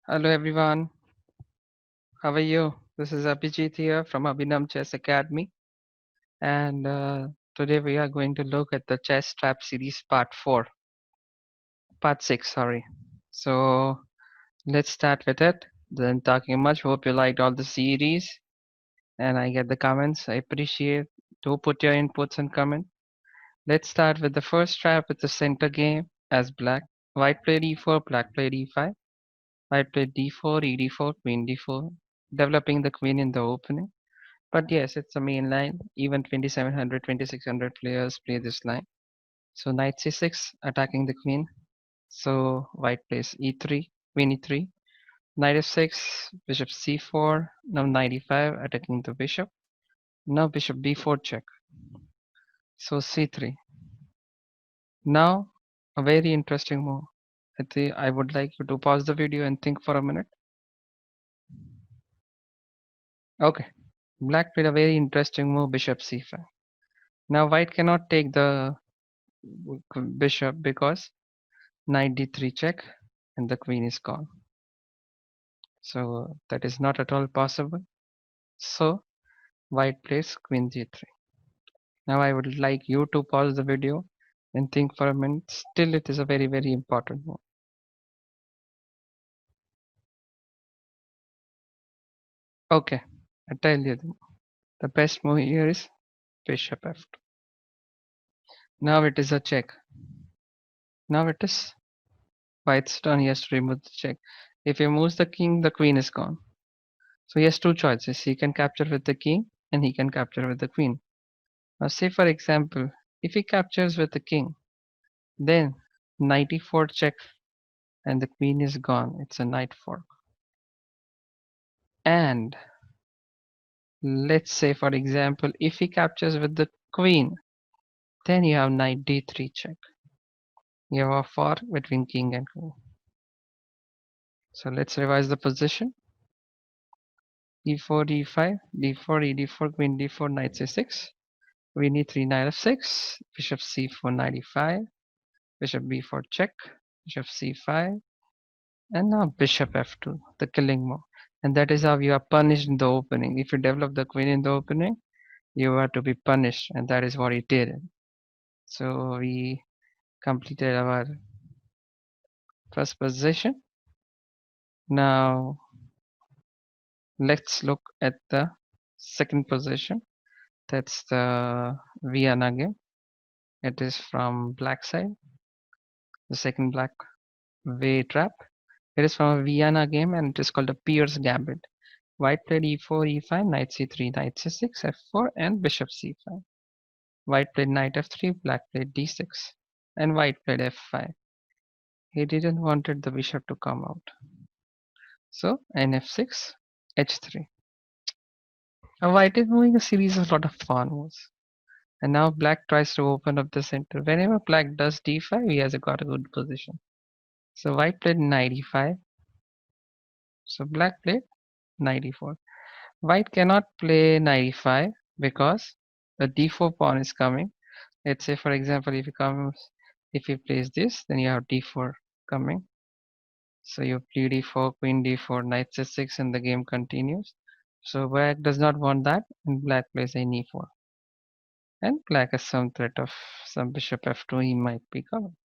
Hello everyone, how are you? This is Abhijit here from Abhinam Chess Academy, and today we are going to look at the Chess Trap series part 6, sorry. So let's start with it. Then talking much, hope you liked all the series, and I get the comments. I appreciate. Do put your inputs and comment. Let's start with the first trap with the center game as black. White played e4, black played e5. White played d4, ed4, queen d4, developing the queen in the opening. But yes, it's a main line. Even 2700, 2600 players play this line. So knight c6, attacking the queen. So white plays e3, queen e3. Knight f6, bishop c4. Now knight e5, attacking the bishop. Now bishop b4 check. So c3. Now a very interesting move. I think I would like you to pause the video and think for a minute. Okay, black played a very interesting move, bishop c5. Now white cannot take the bishop because knight d3 check and the queen is gone. So that is not at all possible. So white plays queen g3. Now I would like you to pause the video and think for a minute. Still it is a very important move. Okay, I tell you the best move here is bishop f2. Now it is a check. Now it is white's turn. He has to remove the check. If he moves the king, the queen is gone. So he has two choices. He can capture with the king and he can capture with the queen. Now say for example, if he captures with the king, then knight e4 check and the queen is gone. It's a knight fork. And let's say for example, if he captures with the queen, then you have knight d3 check. You have a fork between king and queen. So let's revise the position. e4, d5, d4, ed4, queen d4, knight c6, queen e3, knight f6, bishop c4, knight e5, bishop b4 check, bishop c5, and now bishop f2, the killing move. And that is how you are punished in the opening. If you develop the queen in the opening, you are to be punished, and that is what he did. So we completed our first position. Now let's look at the second position. That's the Vienna game. It is from black side, the second black way trap. It is from a Vienna game and it is called a Pierce Gambit. White played e4, e5, knight c3, knight c6, f4, and bishop c5. White played knight f3, black played d6, and white played f5. He didn't wanted the bishop to come out. So nf6, h3. Now white is moving a series of lot of pawn moves. And now black tries to open up the center. Whenever black does d5, he has got a good position. So white played knight e5. So black played knight e4. White cannot play knight e5 because the d4 pawn is coming. Let's say for example, if he plays this, then you have d4 coming. So you play d4, queen d4, knight c6, and the game continues. So black does not want that, and black plays an e4. And black has some threat of some bishop f2 he might be coming.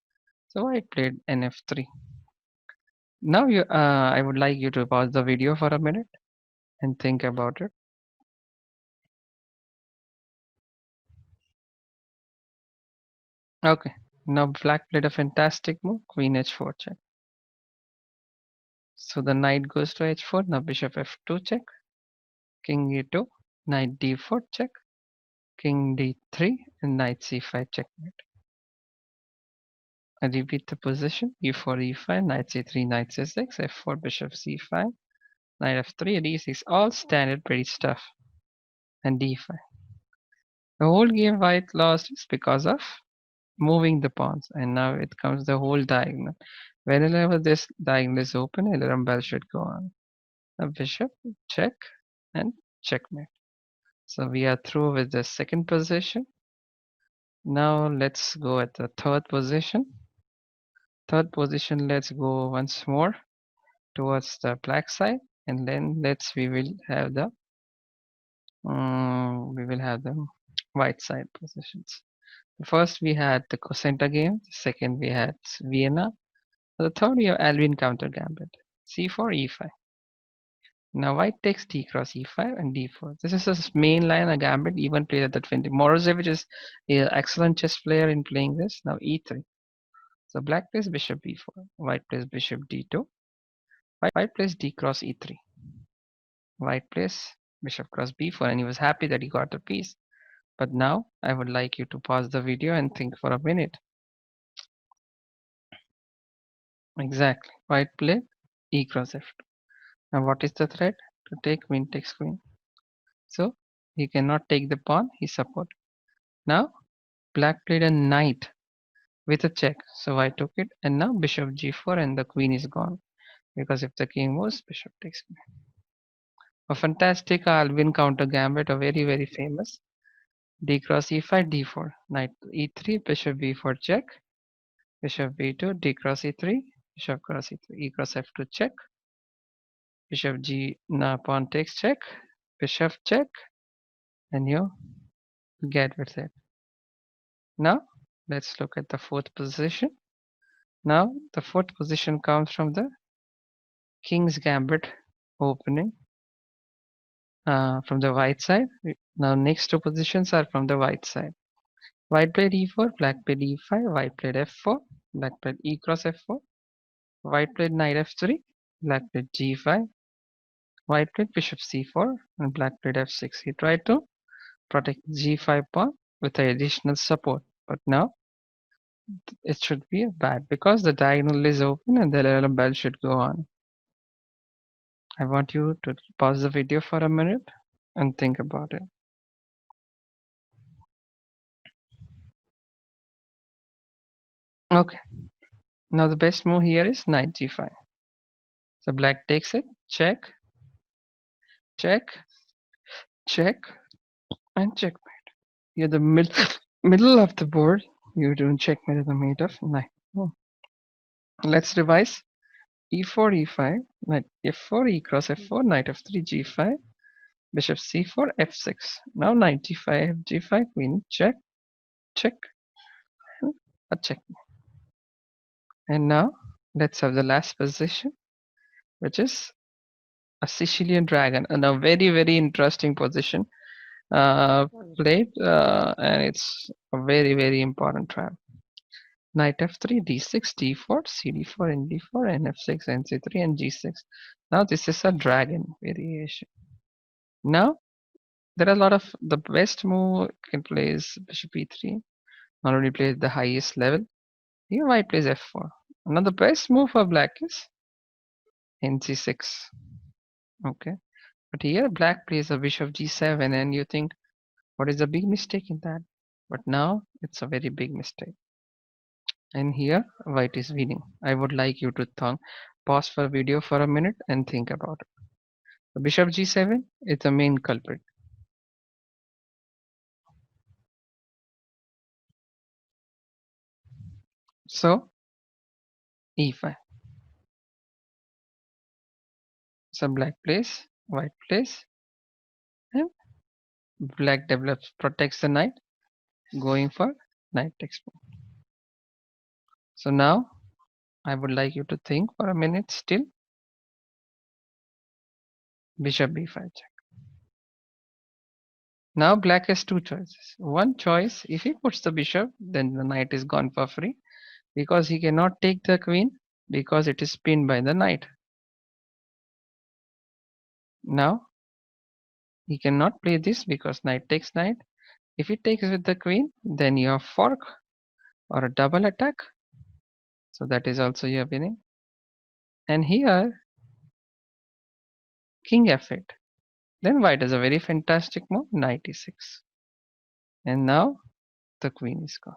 So white played nf3. Now I would like you to pause the video for a minute and think about it. Okay, now black played a fantastic move, queen h4 check. So the knight goes to h4, now bishop f2 check, king e2, knight d4 check, king d3, and knight c5 checkmate. I repeat the position, e4, e5, knight c3, knight c6, f4, bishop c5, knight f3, d6, all standard pretty stuff, and d5. The whole game white lost is because of moving the pawns, and now it comes the whole diagonal. Whenever this diagonal is open, alarm bell should go on. A bishop, check, and checkmate. So we are through with the second position. Now let's go at the third position. Third position, let's go once more. towards the black side, and then we will have the white side positions. First we had the Cosenta game, second we had Vienna, the third we have Alvin counter gambit, c4 e5. Now white takes d cross e5 and d4. This is his main line, a gambit even played at the 20. Morozevich is an excellent chess player in playing this. Now e3. So black plays bishop b4, white plays bishop d2, white plays d cross e3, white plays bishop cross b4, and he was happy that he got the piece. But now I would like you to pause the video and think for a minute. Exactly. White played e cross f2. Now what is the threat? To take queen takes queen. So he cannot take the pawn, he support. Now black played a knight with a check. So I took it, and now bishop g4 and the queen is gone. Because if the king moves, bishop takes queen. A fantastic Alvin counter gambit, a very famous. D cross e5, d4, knight e3, bishop b4 check, bishop b2, d cross e3, bishop cross e3, e cross f2 check, bishop g, now pawn takes check, bishop check, and you get with it. Now let's look at the fourth position. Now the fourth position comes from the king's gambit opening from the white side. Now next two positions are from the white side. White played e4, black played e5, white played f4, black played e cross f4, white played knight f3, black played g5, white played bishop c4, and black played f6. He tried to protect g5 pawn with the additional support, but now it should be bad because the diagonal is open and the LLM bell should go on. I want you to pause the video for a minute and think about it. Okay, now the best move here is knight g5. So black takes it, check, check, check, and checkmate. You're the middle of the board. You're doing checkmate at the mate of knight. Oh. Let's revise. e4, e5, knight f4, e cross f4, knight f3, g5, bishop c4, f6. Now knight g5, g5, queen, check, check, a check. And now let's have the last position, which is a Sicilian dragon, and a very interesting position played, and it's a very important trap. Knight f3, d6, d4, cd4, and d4, and f6, and c3, and g6. Now this is a dragon variation. Now there are a lot of the best move can play is bishop e3. Not only plays the highest level. Here white plays f4. Now the best move for black is g6. Okay, but here black plays a bishop g7, and you think, what is the big mistake in that? But now it's a very big mistake. And here white is winning. I would like you to pause for video for a minute and think about it. So bishop g7 is the main culprit. So e5. So black plays, white plays, and black develops, protects the knight, going for knight takes pawn. So now I would like you to think for a minute still. Bishop b5 check. Now black has two choices. One choice, if he puts the bishop, then the knight is gone for free, because he cannot take the queen because it is pinned by the knight. Now he cannot play this because knight takes knight. If he takes with the queen, then you have fork or a double attack. So that is also your winning. And here king f8. Then white is a very fantastic move, knight e6. And now the queen is gone.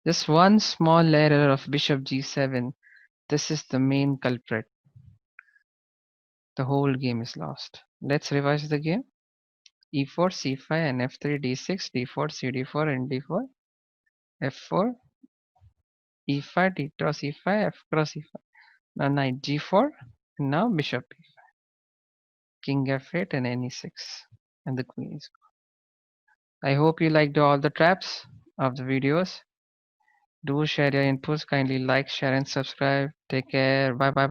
Just one small error of bishop g7. This is the main culprit. The whole game is lost. Let's revise the game. e4, c5, and f3, d6, d4, cd4, and d4, f4, e5, d cross e5, f cross e5. Now knight g4, and now bishop e5, king f8, and ne6, and the queen is gone. I hope you liked all the traps of the videos. Do share your inputs. Kindly like, share, and subscribe. Take care. Bye bye.